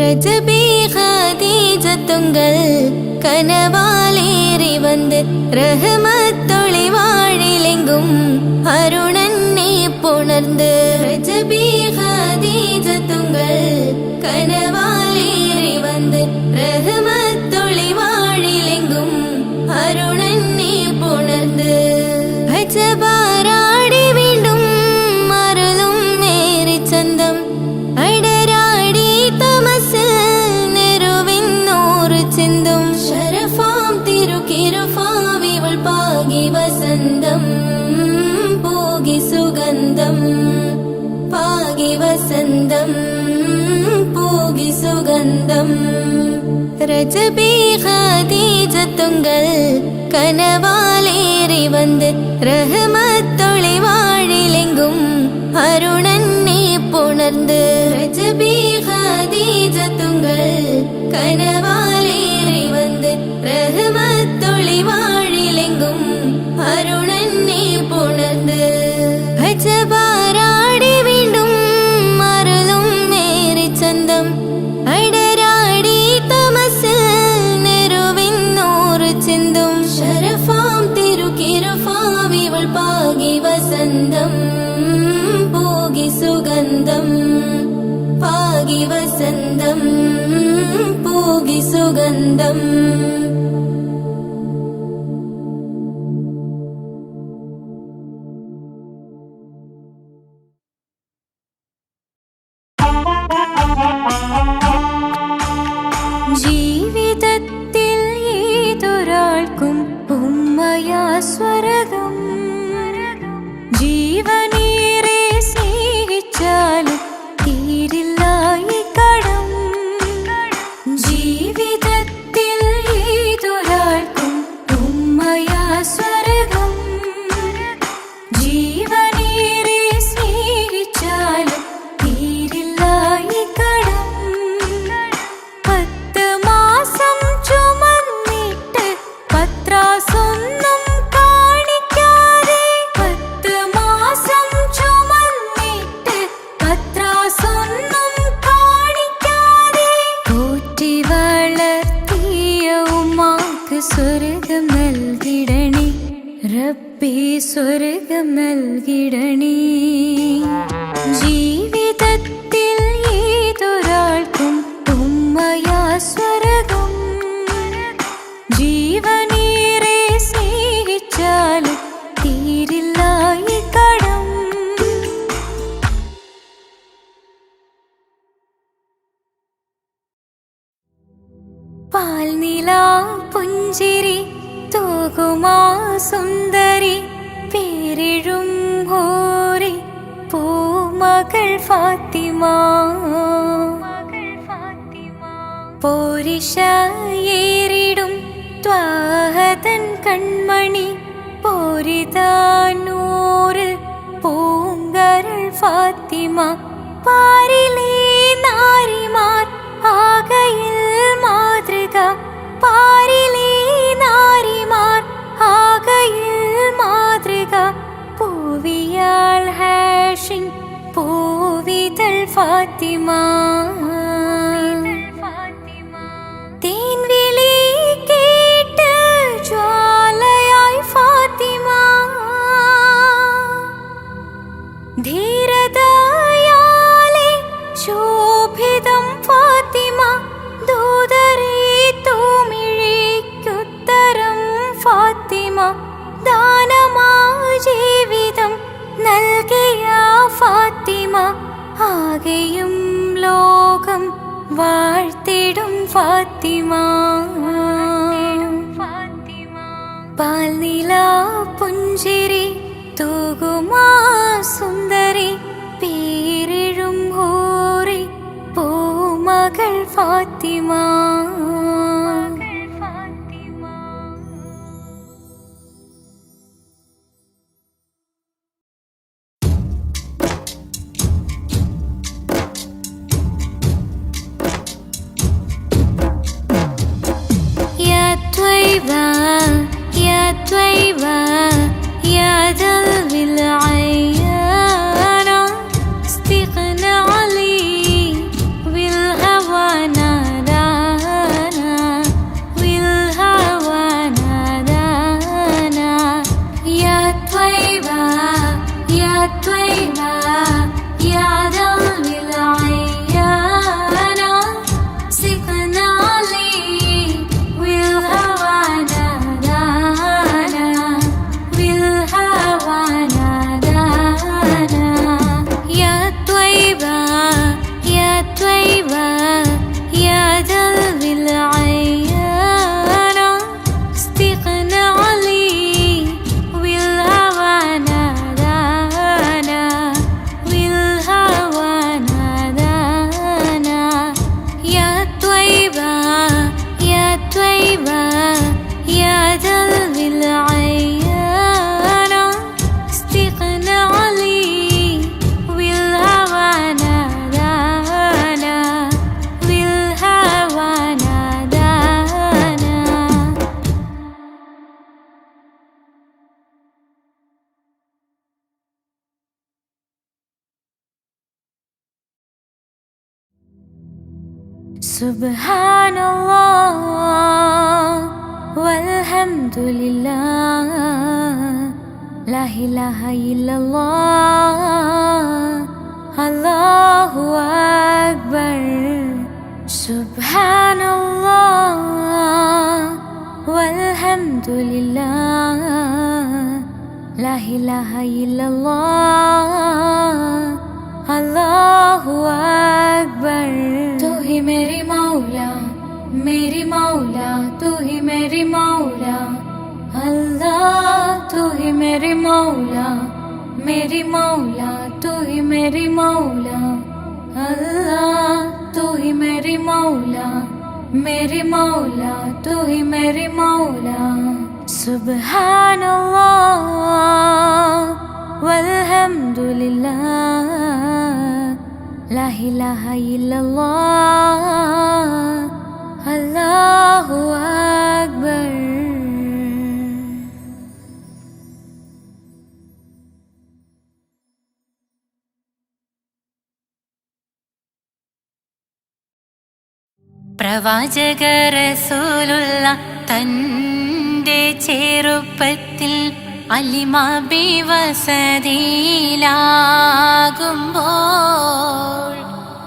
ரஜபி ஹதீஜத்துங்கள் கனவாலேறி வந்து ரஹமத்தொளி வாழிலெங்கும் அருணன்னே புணர்ந்து ரஜபி ஹதீஜத்துங்கள் கனவாலேறி வந்து ரஹமத்தொளி வாழிலெங்கும் அருணன்னே புணர்ந்து രജബാരാടി വീണ്ടും മറലും നേരി ചന്തം അടരാടി തമസിൽ നെരുവിന്നോറ് ചിന്തും ശരഫാം തിരുക്കിരുഫാവിവൾ പാകി വസന്തം പോകി സുഗന്ധം പാകി വസന്തം പോകി സുഗന്ധം രജബി ഖദീജത്തുങ്കൾ കനവാലേറി വന്ന് റഹ്മത്തൊളി വാഴിലെങ്കും അരുണനെ പുണർന്ന് രജബി ഖദീജത്തുങ്കൾ കനവാലേറി വന്ന് റഹ്മത്തൊളി വാഴിലെങ്കും അരുണനെ പുണർന്ന് അജബാരാടി വീണ്ടും മറലും നേരി ചന്തം അടരാടി തമസിൽ നെരുവിന്നോറ് ചിന്തും ശരഫാം തിരുക്കിരുഫാവിവൾ പാകി വസന്തം പോകി സുഗന്ധം പാകി വസന്തം പോകി സുഗന്ധം ജീവിതത്തിൽ ഏതൊരാൾക്കും ഉമ്മയാ സ്വർഗം ജീവനേറെ സ്നേഹിച്ചാലും തീരില്ല ഈ കടം ജീവിതത്തിൽ ഏതൊരാൾക്കും ഉമ്മയാ സ്വർഗം ജീവനേറെ സ്നേഹിച്ചാലും തീരില്ല ഈ കടം പത്രാസൊന്നും കാണിക്കാതെ 10 മാസം ചുമന്നിട്ട് പത്രാസൊന്നും കാണിക്കാതെ പോറ്റി വളർത്തിയ ഉമ്മാക്ക് സ്വർഗം നൽകിടണേ റബ്ബേ സ്വർഗം നൽകിടണേ ജീവിതത്തിൽ ഏതൊരാൾക്കും ഉമ്മയാ സ്വർഗം ജീവനേറെ സ്നേഹിച്ചാലും തീരില്ല ഈ കടം പാൽനിലാ പുഞ്ചിരി തൂകുമാ സുന്ദരി പേരിഴും ഹോറി പൂമകൾ ഫാത്തിമ പോരിശയേറിടും ത്വാഹതൻ കൺമണി പോരിതാനൂറ് പൂങ്കരൾ ഫാത്തിമ പാരിലേ നാരിമാർ ആകയിൽ മാതൃക പാരിലേ നാരിമാർ ആകയിൽ മാതൃക പൂവിയാൾ ഹാഷിൻ പൂവിതൾ ഫാത്തിമ തേൻവിളി കേട്ട് ജ്വാലയായി ഫാത്തിമ ധീരതയാലെ ശോഭിതം ഫാത്തിമ ദൂതരേ തൂമിഴിക്കുത്തരം ഫാത്തിമ ദാനമാ ജീവിതം നൽകിയ ഫാത്തിമ ആകെയും ലോകം വാഴ്ത്തിടും ഫാത്തിമ പാൽനിലാ പുഞ്ചിരി തൂകുമാ സുന്ദരി പേരിഴും ഹൂറി പൂമകൾ ഫാത്തിമ يا طيبة يا ذل العيان استغنى علي بالهوى نادانا بالهوى نادانا يا طيبة يا طيبة يا ذل العيان استغنى علي بالهوى نادانا بالهوى സുബ്ഹാനല്ലാഹ് വൽഹംദുലില്ലാഹ് ലാ ഇലാഹ ഇല്ലല്ലാഹ് അല്ലാഹു അക്ബർ. സുബ്ഹാനല്ലാഹ് വൽഹംദുലില്ലാഹ് ലാ ഇലാഹ ഇല്ലല്ലാഹ് അല്ലാഹു അക്ബർ. तू ही मेरी मौला तू ही मेरी मौला अल्लाह. तू ही मेरी मौला तू ही मेरी मौला अल्लाह. तू ही मेरी मौला तू ही मेरी मौला. सुब्हानल्लाह वल्हम्दुलिल्लाह ला इलाहा इल्लल्लाह अल्लाहु अक्बर. പ്രവാചക റസൂലുള്ള തൻ്റെ ചെറുപ്പത്തിൽ അലിമാബി വസതിയിലാകുമ്പോൾ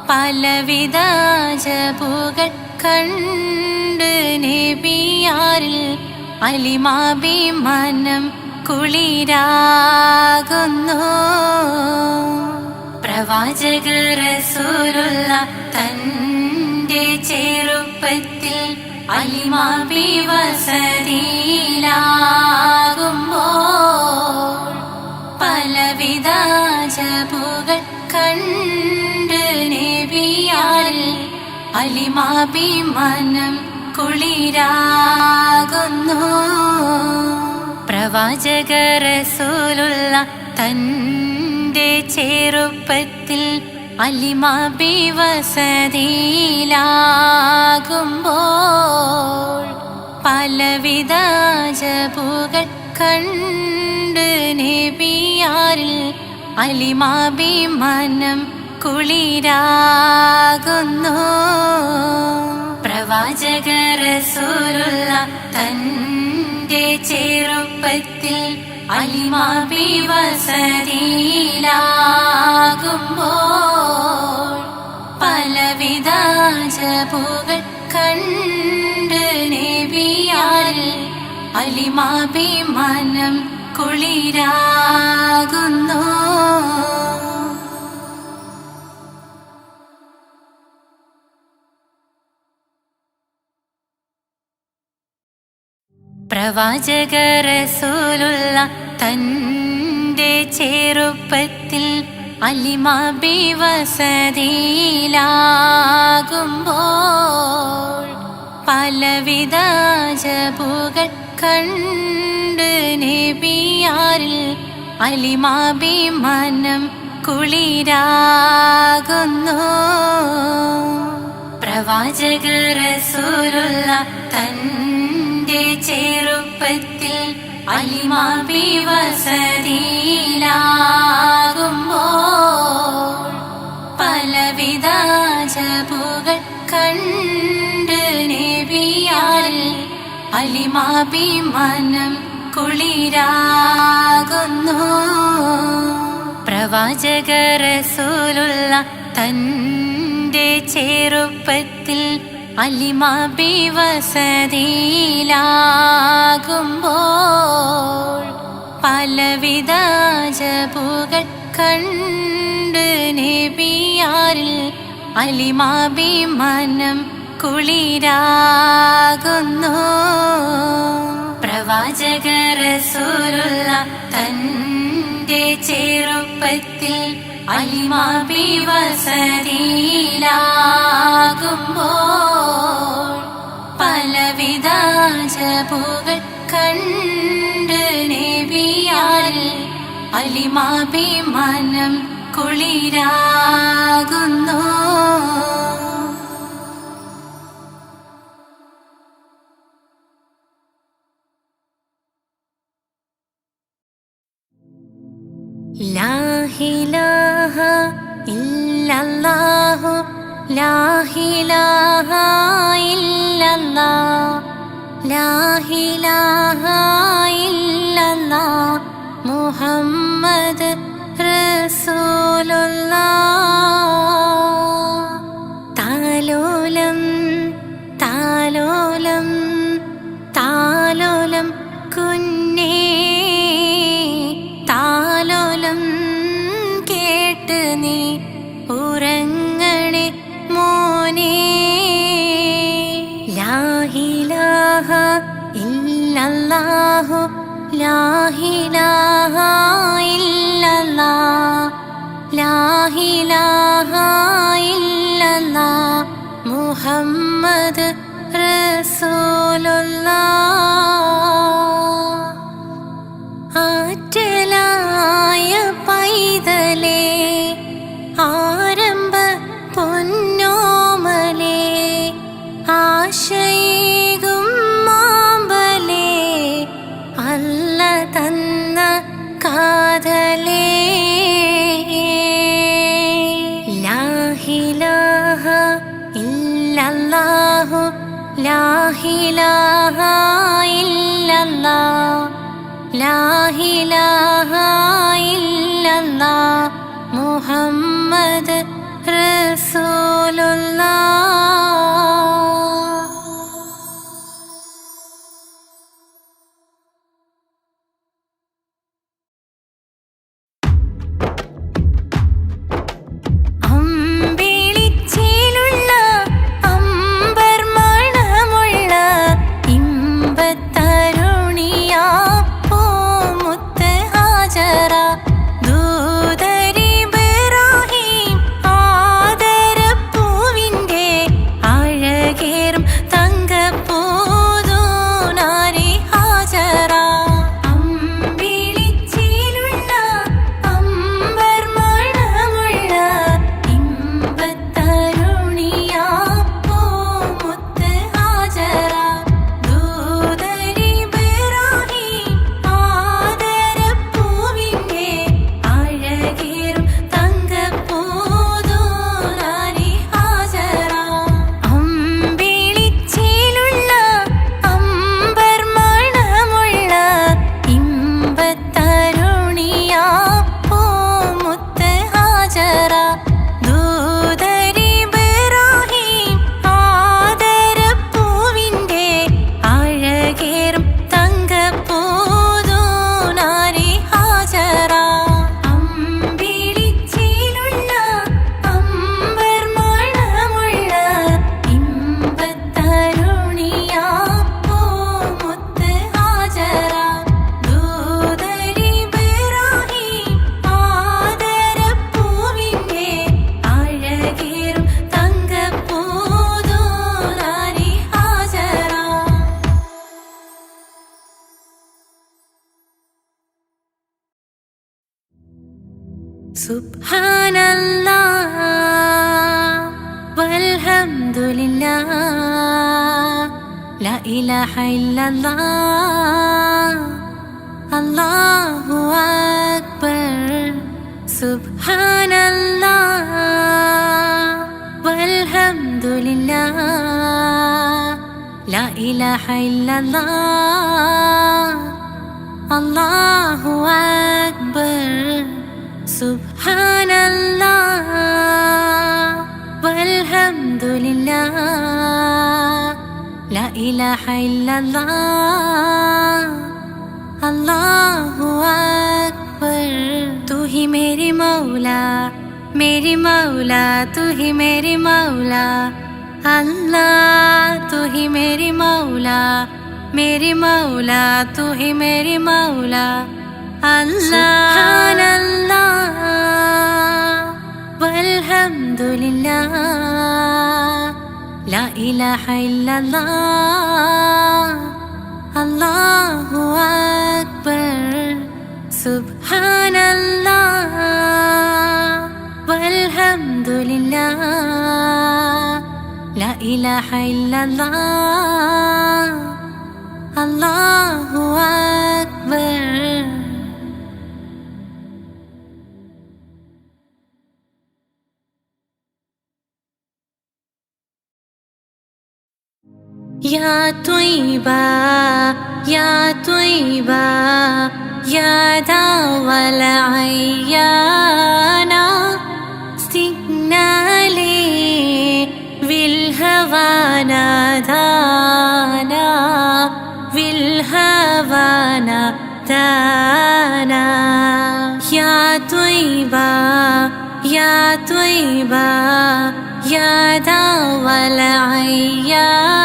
പലവിധ ജബുകൾ കണ്ട് നബിയാരിൽ അലിമാബി മനം കുളിരാകുന്നു. പ്രവാചക റസൂലുള്ള തൻ്റെ ചെറുപ്പത്തിൽ അലിമാബി വസതിയിലാകുമ്പോൾ പലവിധ ജബുകൾ കണ്ട് നബിയാരിൽ അലിമാബി മനം കുളിരാകുന്നു. പ്രവാചക റസൂലുള്ള തൻ്റെ ചെറുപ്പത്തിൽ അലിമാബി വസതിയിലാകുമ്പോൾ പലവിധ ജബുകൾ കണ്ട് നബിയാരിൽ അലിമാബി മനം കുളിരാകുന്നു. പ്രവാചക റസൂലുള്ള തൻ്റെ ചെറുപ്പത്തിൽ അലിമാബി വസതിയിലാകുമ്പോൾ പലവിധ ജബുകൾ കണ്ട് നബിയാരിൽ അലിമാബി മനം കുളിരാകുന്നു. പ്രവാചക റസൂലുള്ള തൻ്റെ ചെറുപ്പത്തിൽ അലിമാബി വസതിയിലാകുമ്പോൾ പലവിധ ജബുകൾ കണ്ട് നബിയാരിൽ അലിമാബി മനം കുളിരാകുന്നു. പ്രവാചക റസൂലുള്ള തൻ്റെ ചെറുപ്പത്തിൽ അലിമാബി വസതിയിലാകുമ്പോൾ പലവിധ ജബുകൾ കണ്ട് നബിയാരിൽ അലിമാബി മനം കുളിരാകുന്നു. പ്രവാചക റസൂലുള്ള തൻ്റെ ചെറുപ്പത്തിൽ അലിമാബി വസതിയിലാകുമ്പോൾ പലവിധ ജബുകൾ കണ്ട് നബിയാരിൽ അലിമാബി മനം കുളിരാകുന്നു. പ്രവാചക റസൂലുള്ള തൻ്റെ ചെറുപ്പത്തിൽ അലിമാബി വസതിയിലാകുമ്പോൾ പലവിധ ജബുകൾ കണ്ട് നബിയാരിൽ അലിമാബി മനം കുളിരാകുന്നു. ലാ ഇലാഹ ഇല്ലല്ലാഹു ലാ ഇലാഹ ഇല്ലല്ലാഹ് ലാ ഇലാഹ ഇല്ലല്ലാഹ് മുഹമ്മദ് റസൂലുള്ളാഹ്. താലോലം താലോലം താലോലം കുഞ്ഞേ താലോലം കേട്ട് നീ ഉറങ്ങണേ മോനെ. ലാ ഇലാഹ ഇല്ലല്ലാഹു ലാ ഇലാഹ ഇല്ലല്ലാഹ് ലാ ഇലാഹ ഇല്ലല്ലാഹ് മുഹമ്മദ് റസൂലുള്ളാഹ്. ആറ്റലായ പൈതലേ ആരംഭ പൊന്നോമലേ ആശയേകും മാമ്പലേ അല്ല തന്ന കാതലേ. ലാ ഇലാഹ ഇല്ലല്ലാഹു ലാ ഇലാഹ ഇല്ലല്ലാഹ് ലാ ഇലാഹ ഇല്ലല്ലാഹ് മുഹമ്മദ് റസൂലുള്ളാഹ്. അമ്പിളിച്ചേലുള്ള അമ്പർ മണമുള്ള ഇമ്പത്തരുണിയാ പൂമുത്ത് ഹാജറ ദൂതരിബ്രാഹീം ആദരപ്പൂവിൻ്റെ അഴകേറും തങ്കപ്പൂതൂനാരി ഹാജറ. അമ്പിളിച്ചേലുള്ള അമ്പർ മണമുള്ള ഇമ്പത്തരുണിയാ പൂമുത്ത് ഹാജറ ദൂതരിബ്രാഹീം ആദരപ്പൂവിൻ്റെ അഴകേറും തങ്കപ്പൂതൂനാരി ഹാജറ. അമ്പിളിച്ചേലുള്ള അമ്പർ മണമുള്ള ഇമ്പത്തരുണിയാ പൂമുത്ത് ഹാജറ ദൂതരിബ്രാഹീം ആദരപ്പൂവിൻ്റെ അഴകേറും തങ്കപ്പൂതൂനാരി ഹാജറ. അമ്പിളിച്ചേലുള്ള അമ്പർ മണമുള്ള ഇമ്പത്തരുണിയാ പൂമുത്ത് ഹാജറ ദൂതരിബ്രാഹീം ആദരപ്പൂവിൻ്റെ അഴകേറും തങ്കപ്പൂതൂനാരി ഹാജറ. സുബ്ഹാനല്ലാഹ് വൽഹംദുലില്ലാഹ് ലാ ഇലാഹ ഇല്ലല്ലാഹ് അല്ലാഹു അക്ബർ. സുബ്ഹാനല്ലാഹ് വൽഹംദുലില്ലാഹ് ലാ ഇലാഹ ഇല്ലല്ലാഹ് അല്ലാഹു അക്ബർ. സുബ്ഹാനല്ലാഹ് വൽഹംദുലില്ലാഹ് ലാ ഇലാഹ ഇല്ലല്ലാഹ് അല്ലാഹു അക്ബർ. तू ही मेरी मौला तू ही मेरी मौला अल्लाह. तू ही मेरी मौला तू ही मेरी मौला अल्लाह. सुब्हानल्लाह वल्हम्दुलिल्लाह ला इलाहा इल्लल्लाह अल्लाहु अक्बर. सुब्हानल्लाह वल्हम्दुलिल्लाह ला इलाहा इल्लल्लाह अल्लाहु अक्बर. يا طيبة يا طيبة يا دوا العيانا استقنا لي بالهوى نادانا بالهوى نادانا يا طيبة يا طيبة يا دوا العيانا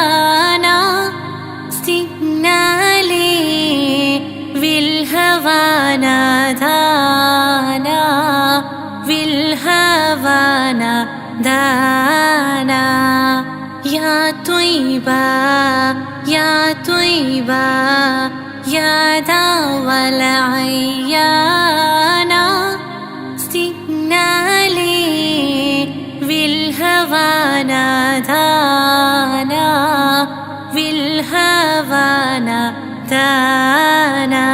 استقنا لي بالهوى نادانا بالهوى نادانا يا طيبة يا طيبة يا دوا العيانا استقنا لي بالهوى نادانا بالهوى نادانا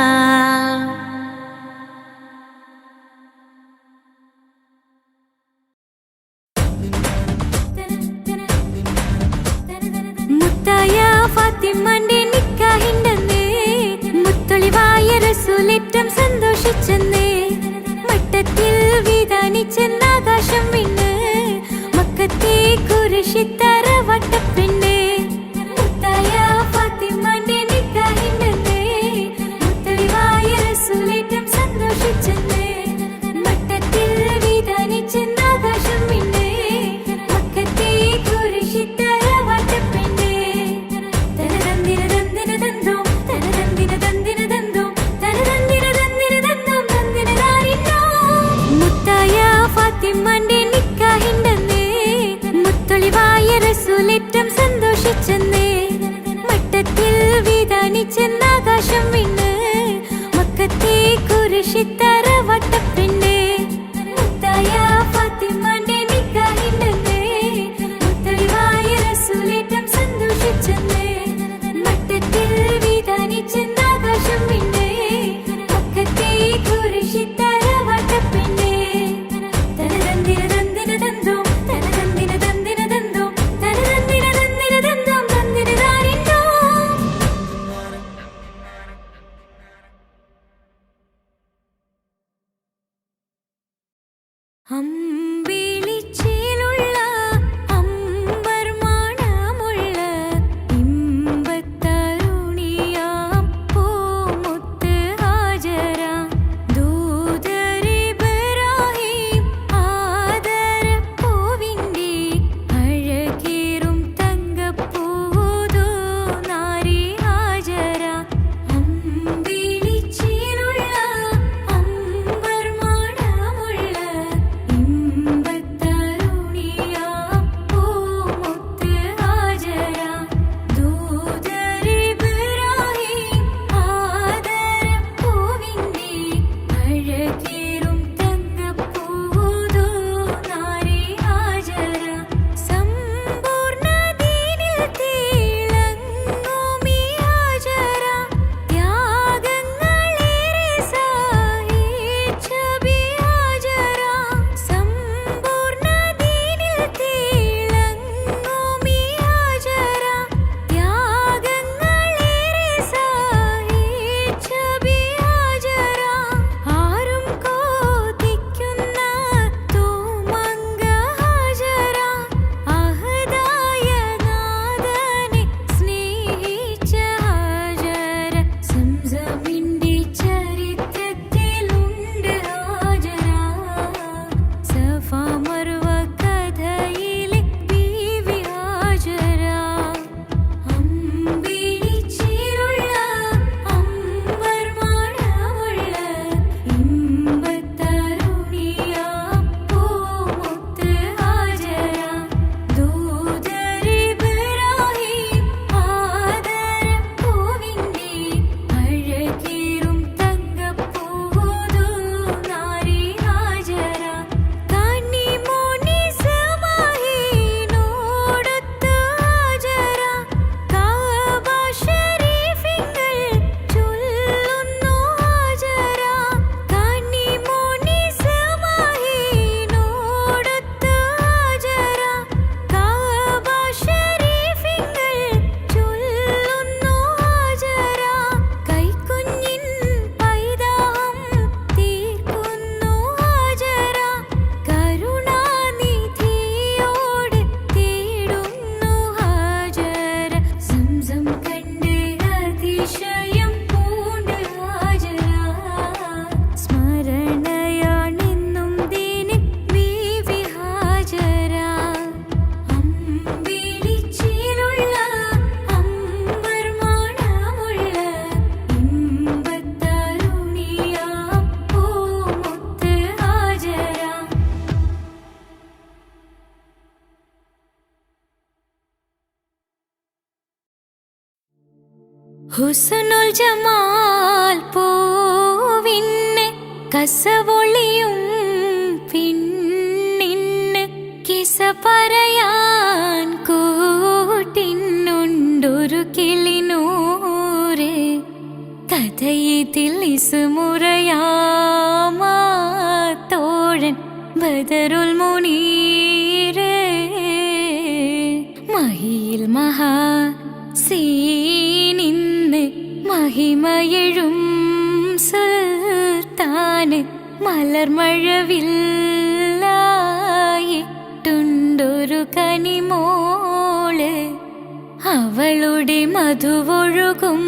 മുത്തായ ഫാത്തിമന്റെ നിക്കാഹിണ്ടെന്നേ മുത്തൊളിവായ റസൂലേറ്റം സന്തോഷിച്ചെന്നേ മട്ടത്തിൽ വിധാനിച്ചെന്നാകാശം വിണ്ണ് മക്കത്തെ കുരിശിത്തറ വട്ടപ്പെണ്ണേ മുത്തായ ഫാത്തിമന്റെ നിക്കാഹിണ്ടെന്നേ മുത്തൊളിവായ റസൂലേറ്റം സന്തോഷിച്ചെന്നേ മട്ടത്തിൽ വിധാനിച്ചെന്നാകാശം വിണ്ണ് മക്കത്തെ കുരിശിത്തറ ഫാത്തിമന്റെ നിക്കാഹിണ്ടെന്നേ മുത്തൊളിവായ റസൂലേറ്റം സന്തോഷിച്ചെന്നേ മട്ടത്തിൽ വിധാനിച്ചെന്നാകാശം വിണ്ണ് മക്കത്തെ കുരിശിത്തറ വട്ടപ്പെണ്ണേ മുത്തായ ഫാത്തിമന്റെ നിക്കാഹിണ്ടെന്നേ മുത്തൊളിവായ റസൂലേറ്റം സന്തോഷിച്ചെന്നേ മട്ടത്തിൽ വിധാനിച്ചെന്നാകാശം വിണ്ണ് മക്കത്തെ കുരിശിത്തറ വട്ടപ്പെണ്ണേ അമ്പിളിച്ചേലുള്ള അമ്പർ മണമുള്ള ഇമ്പത്തരുണിയാം പൂമുത്ത് ഹാജര ദൂതരിബ്രാഹിം ആദരപ്പൂവിൻ്റെ അഴകേറും തങ്കപ്പൂതോ നാരി ഹാജര അമ്പിളിച്ചേലുള്ള അമ്പർ മണമുള്ള ഹുസ്നുൽ ജമാൽ പൂവിന് കസവൊളിയും പിന്നിന് കിസ പറയാൻ കൂട്ടിനുണ്ടൊരു കിളിനൂറ് കഥയിതിൽ ഇസുമുറയാമാത്തോഴൻ ബദറുൽ മുനീറ് മഹിയിൽ മഹാ സീനിന്ന് മഹിമയെഴും സുൽത്താന് മലർമഴവില്ലായിട്ടുണ്ടൊരു കനിമോള് അവളുടെ മധുവൊഴുകും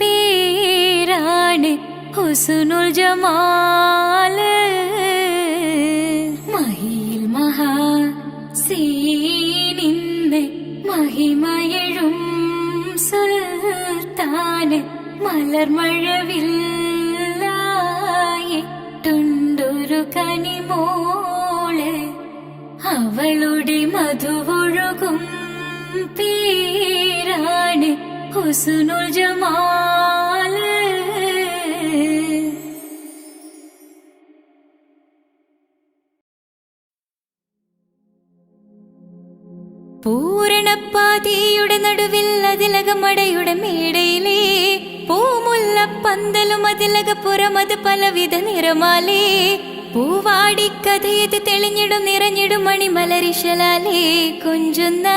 പേരാണ് ഹുസ്നുൽ ജമാല് മഹിയിൽ മഹാ സീനിന്ന് മഹിമയെഴും സുൽത്താന് മലർമഴവില്ലായിട്ടുണ്ടൊരു കനിമോള് അവളുടെ മധുവൊഴുകും പേരാണ് ഹുസ്നുൽ ജമാല് പൂരണപ്പാതിയുടെ നടുവിൽ അതിലകമടയുടെ മേടയിലേ പൂമുല്ലപ്പന്തലും അതിലകപ്പുറമത് പലവിധ നിറമാലേ പൂവാടിക്കഥയത് തെളിഞ്ഞിടും നിറഞ്ഞിടും മണിമലരിശലാലേ കൊഞ്ചുന്ന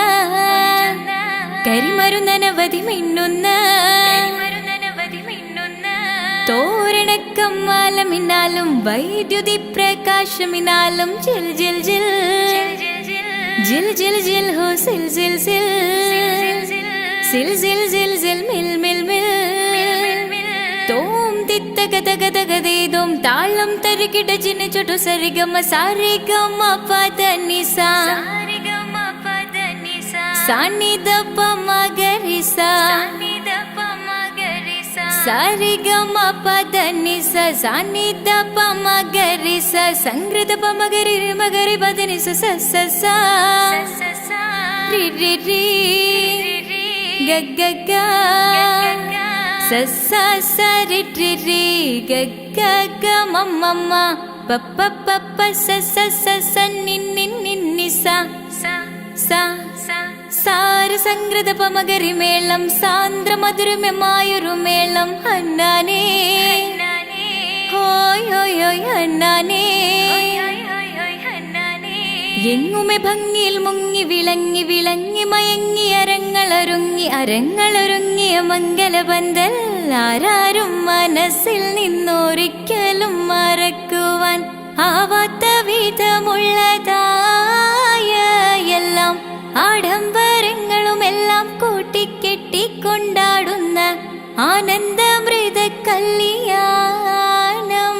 കരിമരുന്നനവധി മിന്നുന്ന തോരണക്കമ്മാലമിനാലും വൈദ്യുതി പ്രകാശമിനാലും ജിൽ ജിൽ ജിൽ ജിൽ ജിൽ ജിൽ ഹോ സിൽ സിൽ സിൽ സിൽ സിൽ സിൽ സിൽ മിൽ മിൽ മിൽ തോം തിത്ത ഗദ ഗദ ഗദേദോം താളം തരികിട ജിന ചൊട്ടു സരിഗമ സാരിഗമ പദ നിസ സാനിദ പമഗരിസ സാരിഗമ പദ നിസ സാനിദ പമഗരിസ സംഗൃത പമഗരി മഗരി പദ നിസ സ സ സ രി രി രി ഗ ഗ ഗ സ സ സ രി രി രി ഗ ഗ ഗ മ മ മ പ പ പ പ സ സ സ സ നി നി നി നി സ സ സാര സംഗൃത പമഗരി മേളം സാന്ദ്ര മധുരമമായൊരു മേളം ഹന്നാനേ ഹോയ് ഹോയ് ഹോയ് ഹന്നാനേ എങ്ങുമെ ഭംഗിയിൽ മുങ്ങി വിളങ്ങി വിളങ്ങി മയങ്ങി അരങ്ങളൊരുങ്ങിയ മംഗലബന്ധൽ ആരാരും മനസ്സിൽ നിന്നൊരിക്കലും മറക്കുവാൻ ആവാത്ത വിധമുള്ളതായ എല്ലാം ആഡംബരങ്ങളുമെല്ലാം കൂട്ടിക്കെട്ടിക്കൊണ്ടാടുന്ന ആനന്ദമൃത കല്യാണം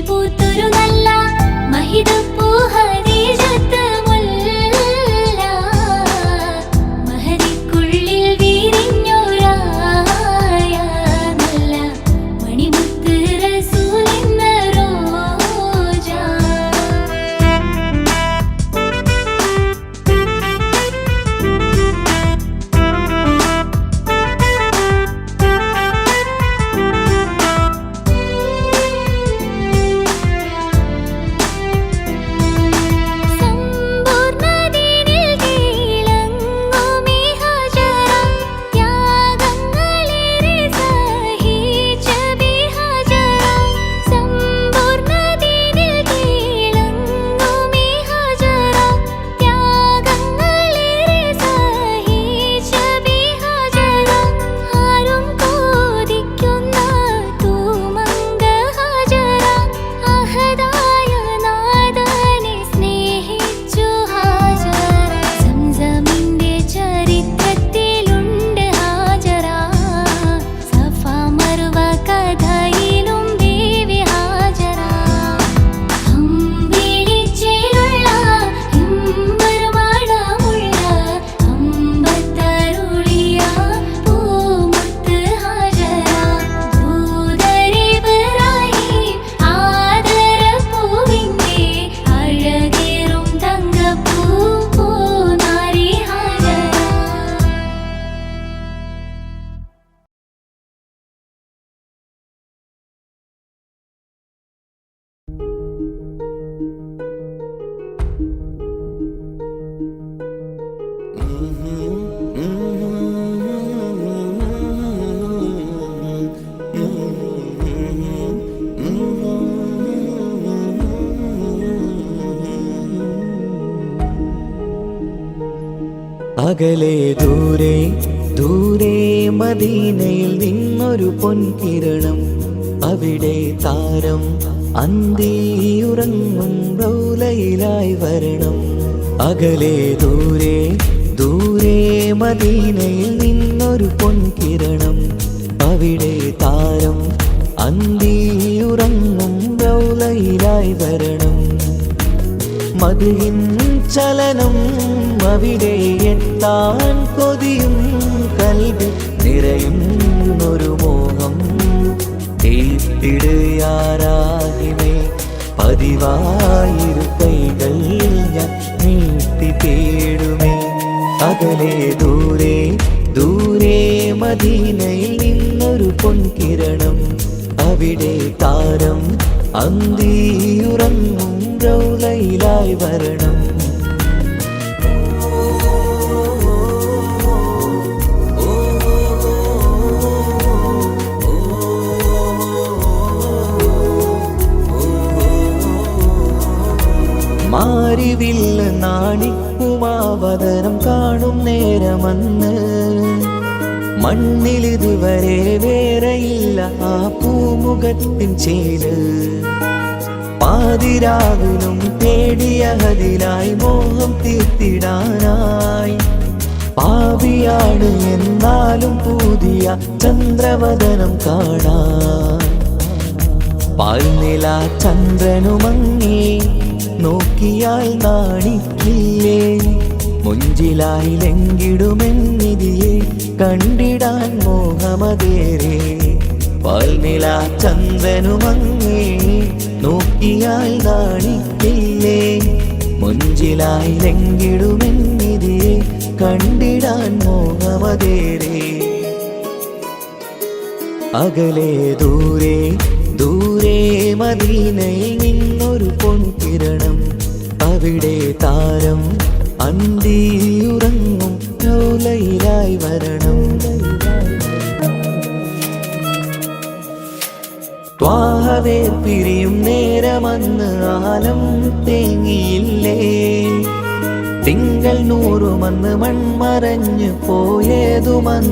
പൂത്തൊരു നല്ല മഹിതപ്പൂ ഹദീജത്ത് മുല്ല മഹദിക്കുള്ളിൽ വിരിഞ്ഞൊരായ നല്ല മണിമുത്ത് റസൂലിന്ന റോജ. അകലെ ദൂരെ ദൂരെ മദീനയിൽ നിന്നൊരു പൊൻകിരണം, അവിടെ താരം അന്തിയുറങ്ങും റൗലയിലായി വരണം. അകലെ ദൂരെ ദൂരെ മദീനയിൽ നിന്നൊരു പൊൻകിരണം, അവിടെ താരം അന്തിയുറങ്ങും റൗലയിലായി വരണം. മദിഹിൻ ചലനം അവിടെ എത്താൻ കൊതിയും കൽബിൽ നിറയുന്നൊരു മോഹം. തീർത്തിടുയാരാഹിമേ പതിവായിരു കൈകൾ ഞാൻ നീട്ടി തേടുമേ. അകലെ ദൂരെ ദൂരെ മദീനയിൽ നിന്നൊരു പൊൻകിരണം, അവിടെ താരം അന്തിയുറങ്ങും റൗലയിലായി വരണം. മാരിവില്ല് നാണിക്കുമാവതരം കാണും നേരമന്ന്, മണ്ണിലിതുവരെ വേറെയില്ല ആ പൂമുഖത്തിൻ ചേല്. പാതിരാവിലും തേടിയ ഹദിലായി മോഹം തീർത്തിടാനായി, പാപിയാണ് എന്നാലും പുതിയ ചന്ദ്രവദനം കാണാൻ. പാൽനില ചന്ദ്രനുമങ്ങി നോക്കിയാൽ നാണിക്കില്ലേ, മുഞ്ചിലായി ലംഘിടുമെന്നിതിയെ കണ്ടിടാൻ മോഹമതേരെ. പാൽനില ചന്ദ്രനുമങ്ങി നോക്കിയാൽ നാണിക്കില്ലേ, മുഞ്ചിലായി ലംഘിടുമെന്നിതിയെ കണ്ടിടാൻ മോഹമതേരെ. അകലെ ദൂരെ ദൂരെ മദീനയിൽ നിന്നൊരു പൊൻകിരണം, അവിടെ താരം അന്തിയുറങ്ങും റൗലയിലായി വരണം. ത്വാഹവേ പിരിയും നേരമന്ന് ആലം തേങ്ങിയില്ലേ, തിങ്കൾ നൂറുമന്ന് മൺമറഞ്ഞു പോയതുമന്നുമല്ലേ.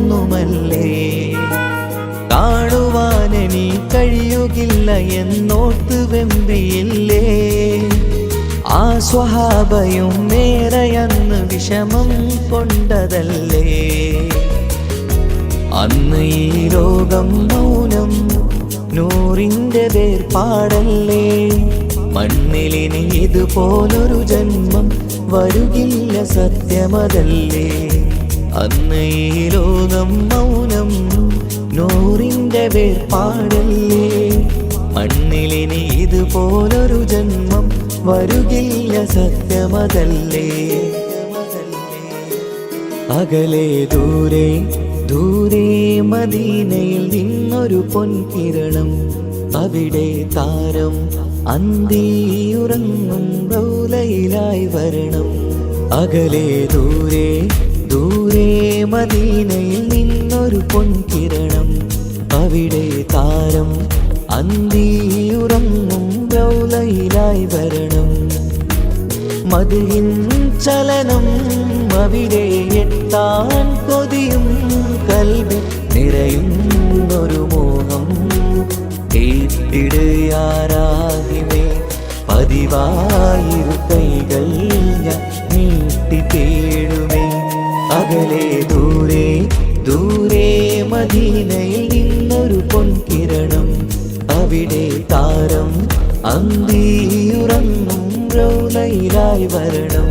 കാണുവാനെനി കഴിയുകില്ല എന്നോർത്ത് വെമ്പിയില്ലേ, ആ സ്വഹാബയും നേരെയന്ന് വിഷമം കൊണ്ടതല്ലേ. അന്ന് ഈ ലോകം മൗനം നൂറിൻ്റെ വേർപാടല്ലേ, മണ്ണിലിനി ഇതുപോലൊരു ജന്മം വരുകില്ല സത്യമതല്ലേ. അന്ന് ഈ ലോകം മൗനം നൂറിൻ്റെ വേർപാടല്ലേ. മണ്ണിലിനി ഇതുപോലൊരു ജന്മം വരുകില്ല സത്യമതല്ലേ. അകലെ ദൂരെ ദൂരെ മദീനയിൽ നിന്നൊരു പൊൻകിരണം, അവിടെ താരം അന്തിയുറങ്ങും റൗലയിലായി വരണം. അകലെ ദൂരെ ദൂരെ മദീനയിൽ നിന്നൊരു പൊൻകിരണം, അവിടെ താരം അന്തിയുറങ്ങും റൗലയിലായി വരണം. മദ്ഹിൻ ചലനം അവിടെ എത്താൻ കൊതിയും കൽബിൽ നിറയുന്നൊരു മോഹം. കേട്ടിടയാരാഹിമേ പതിവായിരു കൈകൾ ഞാൻ നീട്ടി തേടുമേ. അകലെ ദൂരെ ദൂരെ മദീനയിൽ നിന്നൊരു പൊൻകിരണം, അവിടെ താരം അന്തിയുറങ്ങും റൗലയിലായി വരണം.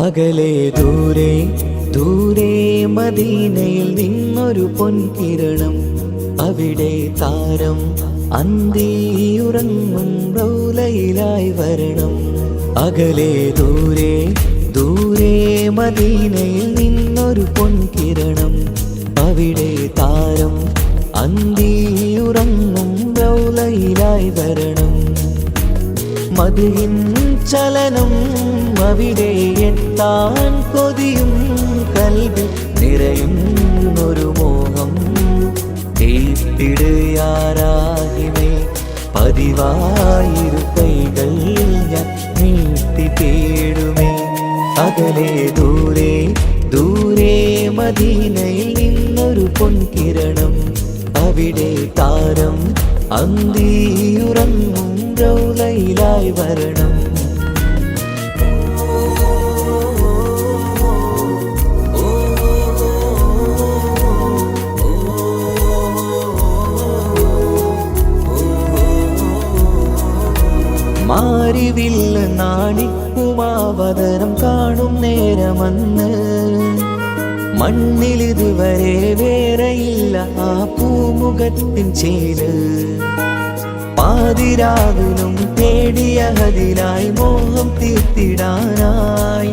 അകലെ ദൂരെ ദൂരെ മദീനയിൽ നിന്നൊരു പൊൻകിരണം, അവിടെ താരം അന്തിയുറങ്ങും റൗലയിലായി വരണം. അകലെ ദൂരെ ദൂരെ മദീനയിൽ നിന്നൊരു പൊൻകിരണം, അവിടെ താരം അന്തിയുറങ്ങും റൗലയിലായി വരണം. മദ്ഹിൻ ചലനം അവിടെ എത്താൻ കൊതിയും കൽബിൽ നിറയുന്നൊരു മോഹം. കേട്ടിടയാരാഹിമേ പതിവായിരു കൈകൾ ഞാൻ നീട്ടി തേടുമേ. അകലെ ദൂരെ ദൂരെ മദീനയിൽ നിന്നൊരു പൊൻകിരണം, അവിടെ താരം അന്തിയുറങ്ങും റൗലയിലായി വരണം. മാരിവില്ല് നാണിക്കുമാവതരം കാണും നേരമന്ന്, മണ്ണിലിതുവരെ വേറെയില്ല ആ പൂമുഖത്തിൻ ചേര്. പാതിരാവിലും തേടിയതിനായി മോഹം തീർത്തിടാനായി,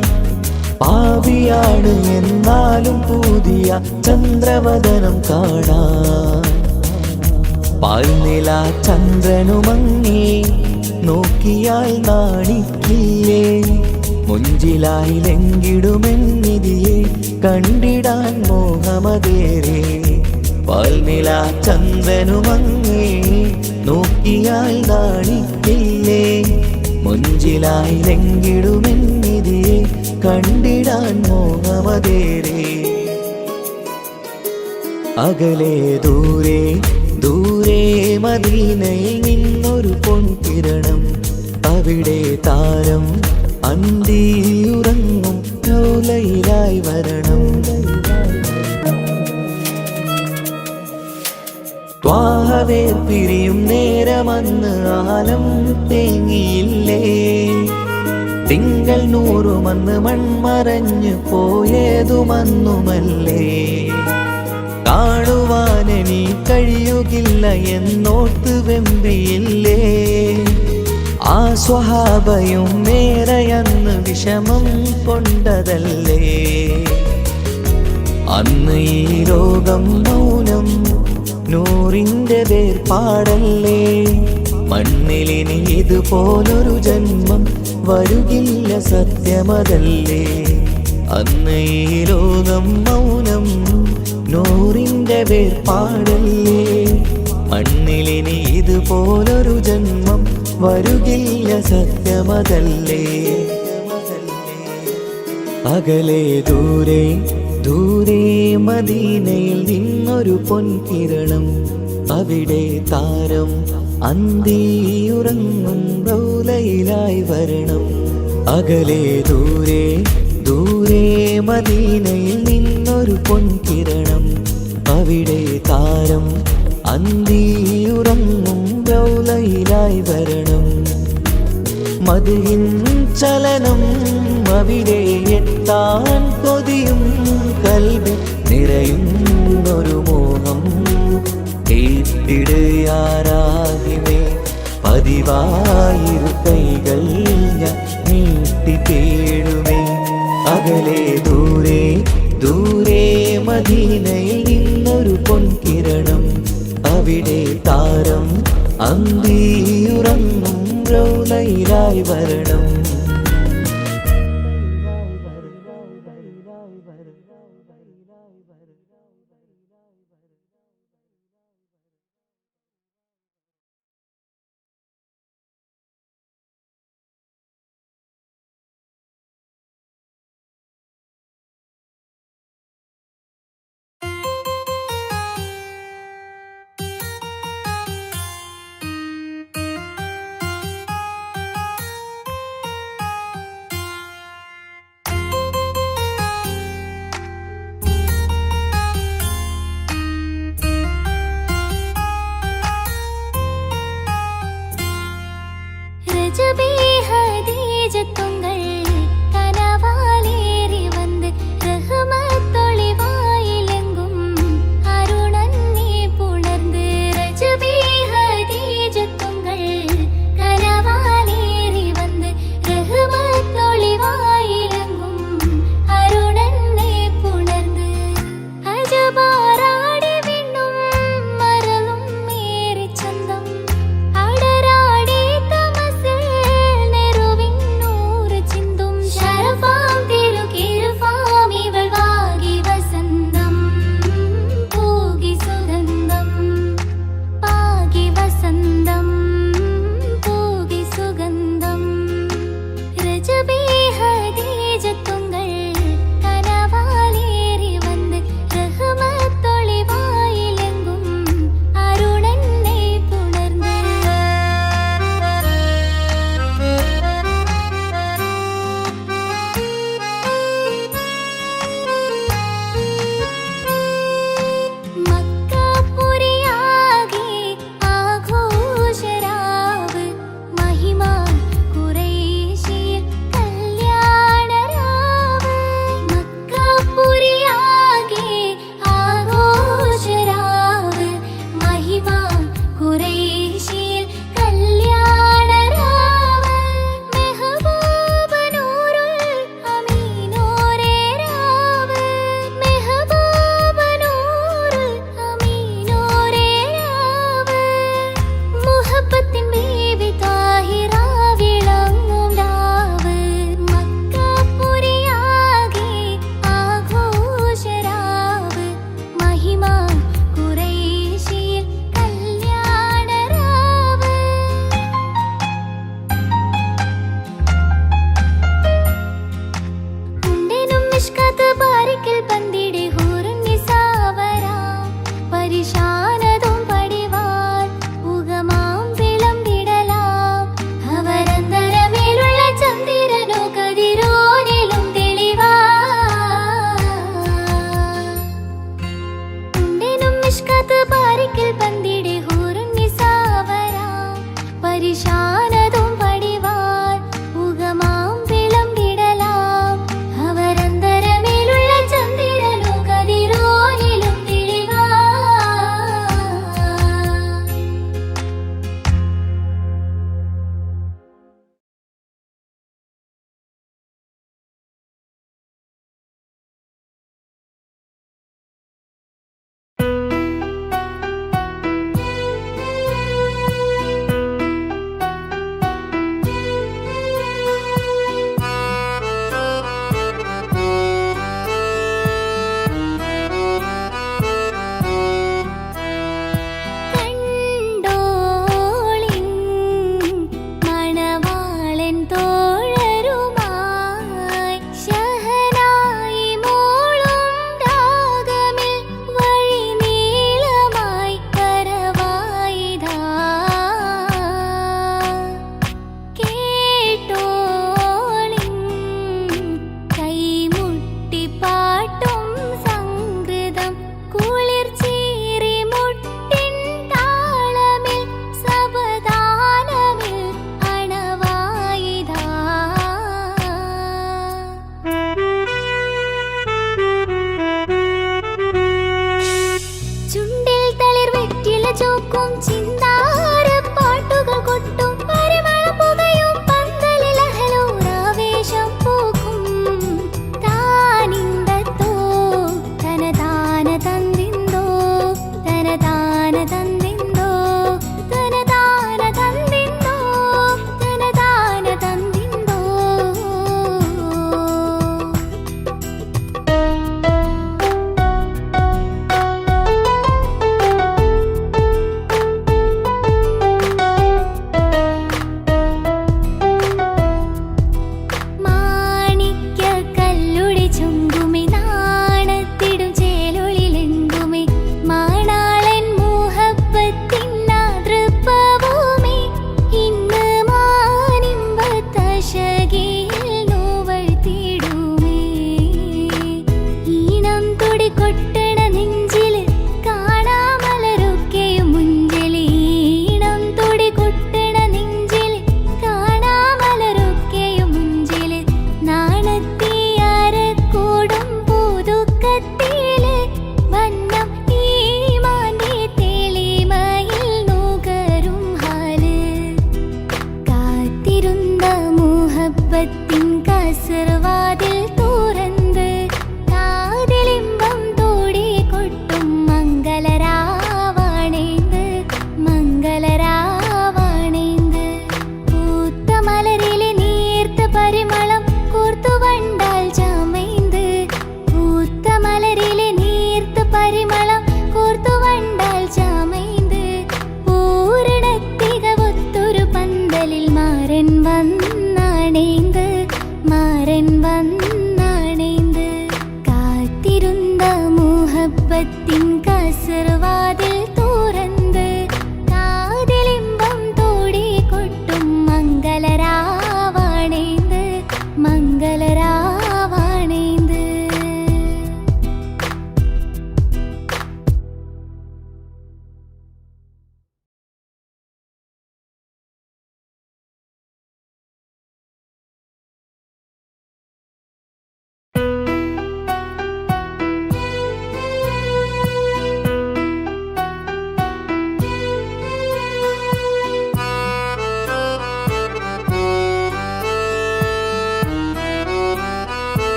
പാപിയാണ് എന്നാലും പുതിയ ചന്ദ്രവദനം കാണാൻ. പാൽനില ചന്ദ്രനുമങ്ങി നോക്കിയാൽ നാണിക്കില്ലേ, മുഞ്ചിലായി ലംഘിടുമെന്നിതിയെ കണ്ടിടാൻ മോഹമതേറെ. പാൽനില ചന്ദ്രനുമങ്ങി നോക്കിയാൽ നാണിക്കില്ലേ, മുഞ്ചിലായി ലംഘിടുമെന്നിതിയെ കണ്ടിടാൻ മോഹമതേറെ. അകലെ ദൂരെ ദൂരെ മദീനയിൽ നിന്നൊരു പൊൻകിരണം, അവിടെ താരം അന്തിയുറങ്ങും റൗലയിലായി വരണം. ത്വാഹവേർ പിരിയും നേരമന്ന് ആലം തേങ്ങിയില്ലേ, തിങ്കൾ നൂറുമന്ന് മൺമറഞ്ഞു പോയതുമന്നുമല്ലേ. കാണുവാനെനി കഴിയുകില്ല എന്നോർത്ത് വെമ്പിയില്ലേ, ആ സ്വഹാബയും മേറയന്ന് വിഷമം കൊണ്ടതല്ലേ. അന്ന് ഈ ലോകം മൗനം നൂറിൻ്റെ വേർപാടല്ലേ. മണ്ണിലിനി ഇതുപോലൊരു ജന്മം വരുകില്ല സത്യമതല്ലേ. അന്ന് ഈ ലോകം മൗനം നൂറിൻ്റെ വേർപാടല്ലേ. മണ്ണിലിനി ഇതുപോലൊരു ജന്മം വരുകില്ല, സത്യമതല്ലേ. അകലെ ദൂരെ ദൂരെ മദീനയിൽ നിന്നൊരു പൊൻകിരണം, അവിടെ താരം അന്തിയുറങ്ങും റൗലയിലായി വരണം. അകലെ ദൂരെ ദൂരെ മദീനയിൽ നിന്നൊരു പൊൻകിരണം, അവിടെ താരം അന്തിയുറങ്ങും റൗലയിലായി വരണം. മദ്ഹിൻ ചലനം അവിടെ എത്താൻ കൊതിയും, കൽബിൽ നിറയുന്നൊരു മോഹം കേട്ടിടയാരാകിമേ. പതിവായിരു കൈകൾ ഞാൻ നീട്ടി തേടുമേ. അകലെ ദൂരെ ദൂരെ മദീനയിൽ നിന്നൊരു പൊൻകിരണം, അവിടെ താരം അന്തിയുറങ്ങും റൗലയിലായി വരണം.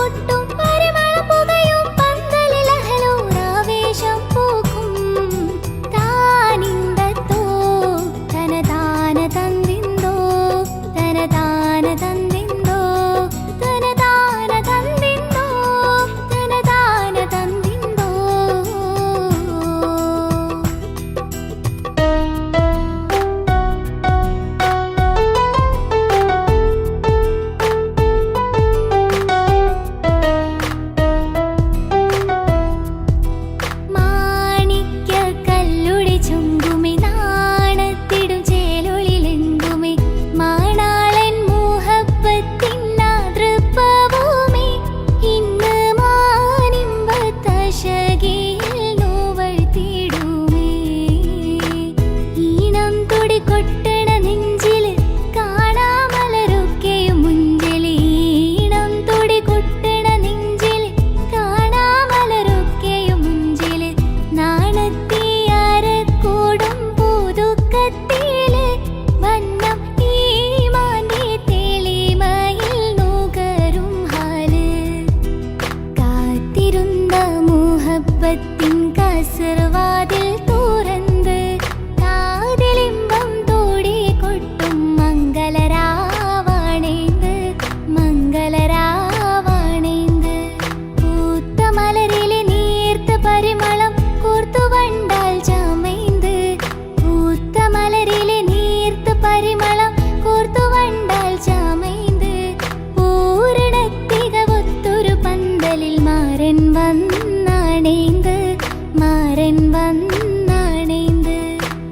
കൊട്ടും പരിമളം പുകയും പന്തലിൽ അഹലോരാവേശം പൂക്കും. താനിന്തത്തോ തനതാന തന്തിന്തോ തനതാന തന്തിന്തോ തനതാന തന്തിന്തോ തനതാന തന്തിന്തോ. മാണിക്യക്കല്ലുടി ചുങ്കുമി നാണത്തിടും ചേലൊളിലെങ്കുമി മാണാളൻ മോഹപ്പത്തിൻ ആതൃപ്പഭൂമി. ഇന്ന് മാനിമ്പത്തശകിയിൽ നോവഴ്ത്തിടുമേ. ഈണം തുടി കൊട്ടണ നെഞ്ചില് കാണാമലരൊക്കെയും മുഞ്ചില്. ഈണം തുടി കൊട്ടണ നെഞ്ചില് കാണാമലരൊക്കെയും മുഞ്ചില്. നാണത്തിയാരക്കൂടും പുതുക്കത്തില് വന്നം ഈ മാന്റെ തെളിമയിൽ നുകരും ഹാല്. കാത്തിരുന്ന മുഹബത്തിൻ കസർവാതിൽ തുറന്ന് കാതിലിമ്പം തോടി കൊട്ടും മംഗളരാവാണേന്ത് മംഗളരാവാണേന്ത്. പൂത്ത മലരിലെ നീർത്ത പരിമളം കൂർത്തു വണ്ടാൽ ചമൈന്ത്. പൂത്ത മലരിലെ നീർത്ത പരിമളം കൂർത്തു വണ്ടാൽ ചമൈന്ത്. പൂരണത്തികവൊത്തൊരു പന്തലിൽ മാരൻ വന്നാണേന്ത് മാരൻ വന്നാണേന്ത്.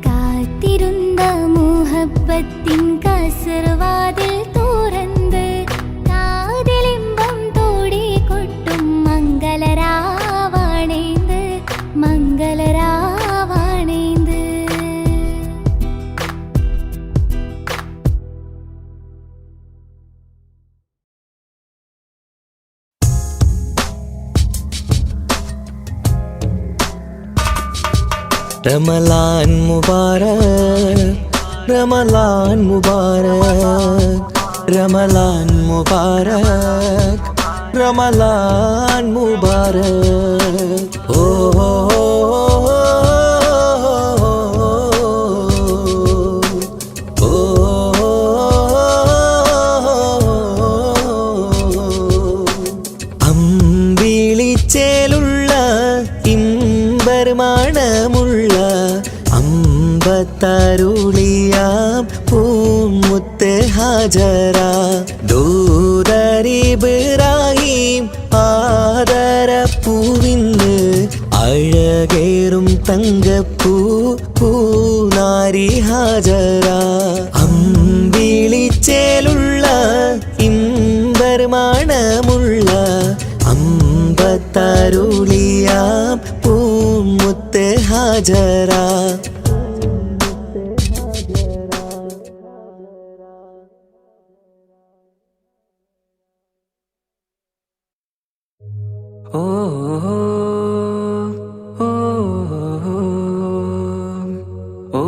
കാത്തിരുന്ന മുഹബത്തിൻ കസർവാതിൽ തുറന്ന് കാതിലിമ്പം തോടി കൊട്ടും മംഗളരാവാണേന്ത് മംഗളരാവാണേന്ത്. റമലാൻ മുബാരക് റമലാൻ മുബാരക് റമലാൻ മുബാരക് റമലാൻ മുബാരക്. ഓ അമ്പിളിച്ചേലുള്ള ഇമ്പർമാണമുള്ള അമ്പത്തരുളിയാം പൂമുത്ത് ഹാജറ. ദൂതരിബ്രാഹിം ആദരപ്പൂവിന്ന് അഴകേറും തങ്കപ്പൂ പൂനാരി ഹാജറ. അമ്പിളിച്ചേലുള്ള ഇമ്പർമാണമുള്ള അമ്പത്തരുളിയാം പൂമുത്ത് ഹാജറ. ഓ ഓ ഓ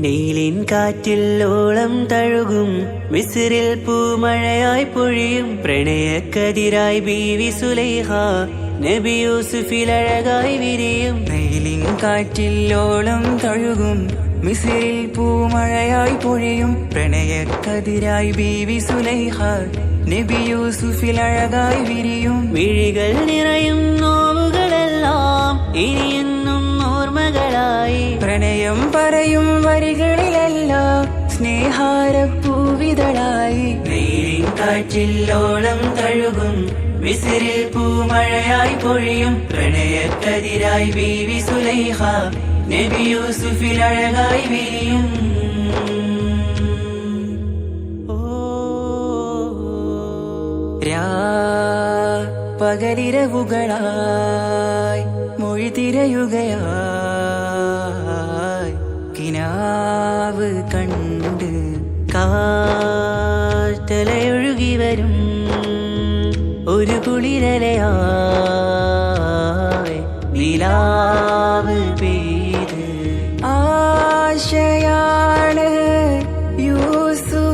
നീലിൻ കാറ്റിൽ ഓളം തഴുകും മിസ്രിൽ പൂമഴയായി പൊഴിയും പ്രണയക്കതിരായി ബീവി സുലൈഹ നബി യൂസുഫിൽ അഴകായി വിരിയും. നീലിൻ കാറ്റിൽ ഓളം തഴുകും മിസ്രിൽ പൂമഴയായി പൊഴിയും പ്രണയക്കതിരായി ബീവി സുലൈഹ നബി യൂസുഫിൽ അഴകായി വിരിയും. മിഴികൾ നിറയും നോവുകളെല്ലാം ഇനിയെന്നും ഓർമ്മകളായി പ്രണയം പറയും വരികളിലെല്ലാം സ്നേഹാരപ്പൂവിതളായി. നീലിൻ കാറ്റിൽ ഓളം തഴുകും മിസ്രിൽ പൂമഴയായി പൊഴിയും പ്രണയക്കതിരായി ബീവി സുലൈഹ നബി യൂസുഫിൽ അഴകായി വിരിയും. പകലിരവുകളായി മൊഴി തിരയുകയായി കിനാവ് കണ്ട് കാറ്റലയൊഴുകി വരും ഒരു കുളിരലയായി നിലാവ് പെയ്ത് ആശയാണ് യൂസുഫ്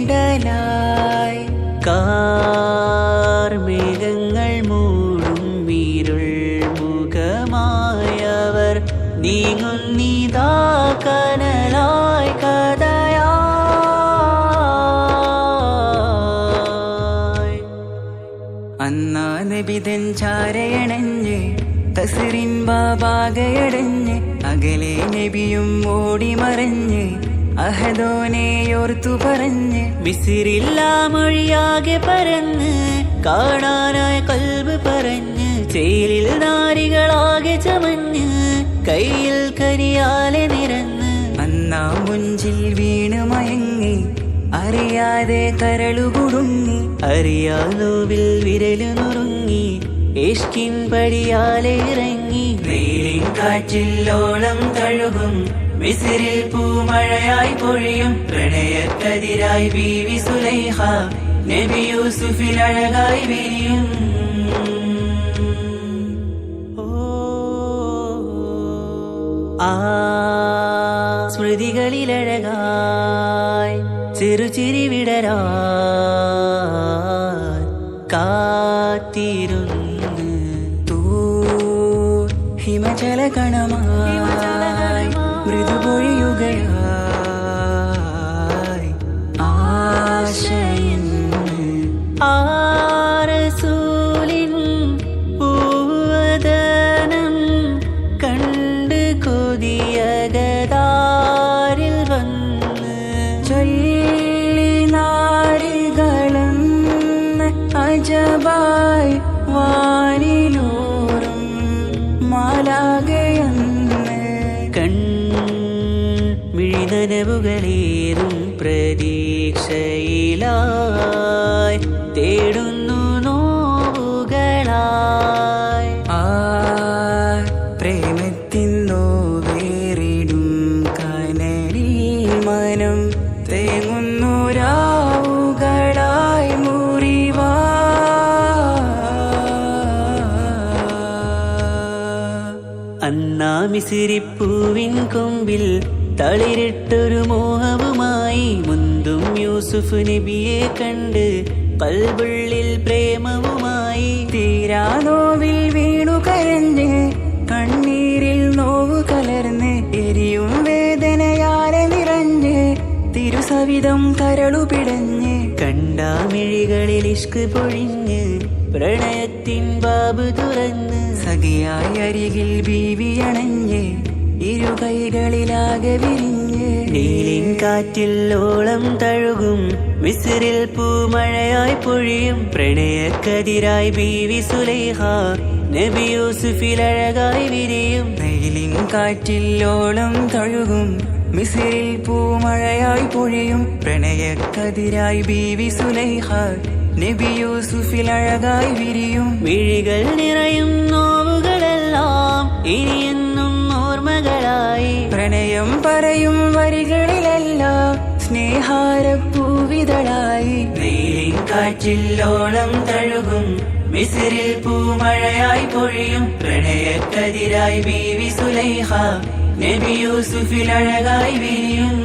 നിഴലായി കാർമേഘങ്ങൾ മൂടും ഇരുൾ മുഖമായവർ നീങ്ങുന്നിതാ കനലായി കഥയായി. അന്നാ നബിതൻ ചാരയണഞ്ഞ് തസറിൻ ബാബാകയടഞ്ഞ് അകലെ നബിയും ഓടി മറഞ്ഞ് അഹദോനെയോർത്തു പറഞ്ഞ് മിസിറില്ലാ മൊഴിയാകെ പരന്ന് കാണാനായി കൽബ് പറഞ്ഞ് ചേലിൽ നാരികളാകെ ചമഞ്ഞ് കയ്യിൽ കരിയാലെ നിരന്ന് അന്നാം മുഞ്ചിൽ വീണ് മയങ്ങി അറിയാതെ കരളുകുടുങ്ങി അറിയാലോവിൽ വിരലു നുറുങ്ങി ഇഷ്കിൻ പടിയാലെ ഇറങ്ങി വെയിലിൻ കാറ്റില്ലോളം തഴുകും മിസിറിൽ പൂമഴയായി പൊഴിയും പ്രണയക്കതിരായി ബീവി സുലൈഹ നബി യൂസുഫിൽ അഴകായി വിരിയും. ആ സ്മൃതികളിലഴകായി ചെറുചിരി വിടരാ കാത്തിരുന്ന് ഹിമജല കണമായി മൃദുപൊഴിയുകയായി ആശയിൻ ആരസൂലിൻ പൂവദനം കണ്ട് കൊതിയകതാരിൽ വന്ന് ചൊല്ലി നാരികളും അജബായി വാനിലൂറും മാലാകയെന്ന് കൺമിഴിനനവുകളേറും പ്രതീക്ഷയിലായി തേടുന്നു നോവുകളായി ആ പ്രേമത്തിൻ നോവേറിടും കനലിൽ മനം തേങ്ങുന്നു രാവുകളായി മുറിവാ. അന്നാ മിസിരിപ്പൂവിൻ കൊമ്പിൽ തളിരിട്ടൊരു മോഹവുമായി മുന്തും യൂസുഫ് നബിയെ കണ്ട് കൽബുള്ളിൽ പ്രേമവുമായി തീരാ നോവിൽ വീണു കരഞ്ഞ് കണ്ണീരിൽ നോവു കലർന്ന് എരിയും വേദനയാലെ നിറഞ്ഞ് തിരുസവിധം കരളു പിടഞ്ഞ് കണ്ടാമിഴികളിൽ ഇഷ്ക് പൊഴിഞ്ഞ് പ്രണയത്തിൻ ബാബ് തുറന്ന് സഖിയായി അരികിൽ ബീവി അണഞ്ഞ് ഇരു കൈകളിലാകെ വിരിഞ്ഞ് നീലിൻ കാറ്റില്ലോളം തഴുകും മിസിറിൽ പൂമഴയായി പൊഴിയും പ്രണയക്കതിരായി ബീവി സുലൈഹ നബി യൂസുഫിൽ അഴകായി വിരിയും. നീലിൻ കാറ്റില്ലോളം തഴുകും മിസിറിൽ പൂമഴയായി പൊഴിയും പ്രണയക്കതിരായി ബീവി സുലൈഹ നബി യൂസുഫിൽ അഴകായി വിരിയും. മിഴികൾ നിറയും നോവുകളെല്ലാം ഇനിയെന്നും ഓർമ്മകളായി പ്രണയം പറയും വരികളിലെല്ലാം സ്നേഹാരപ്പൂവിതളായി. നീലിൻ കാറ്റില്ലോളം തഴുകും മിസിറിൽ പൂമഴയായി പൊഴിയും പ്രണയക്കതിരായി ബീവി സുലൈഹ നബി യൂസുഫിൽ അഴകായി വിരിയും.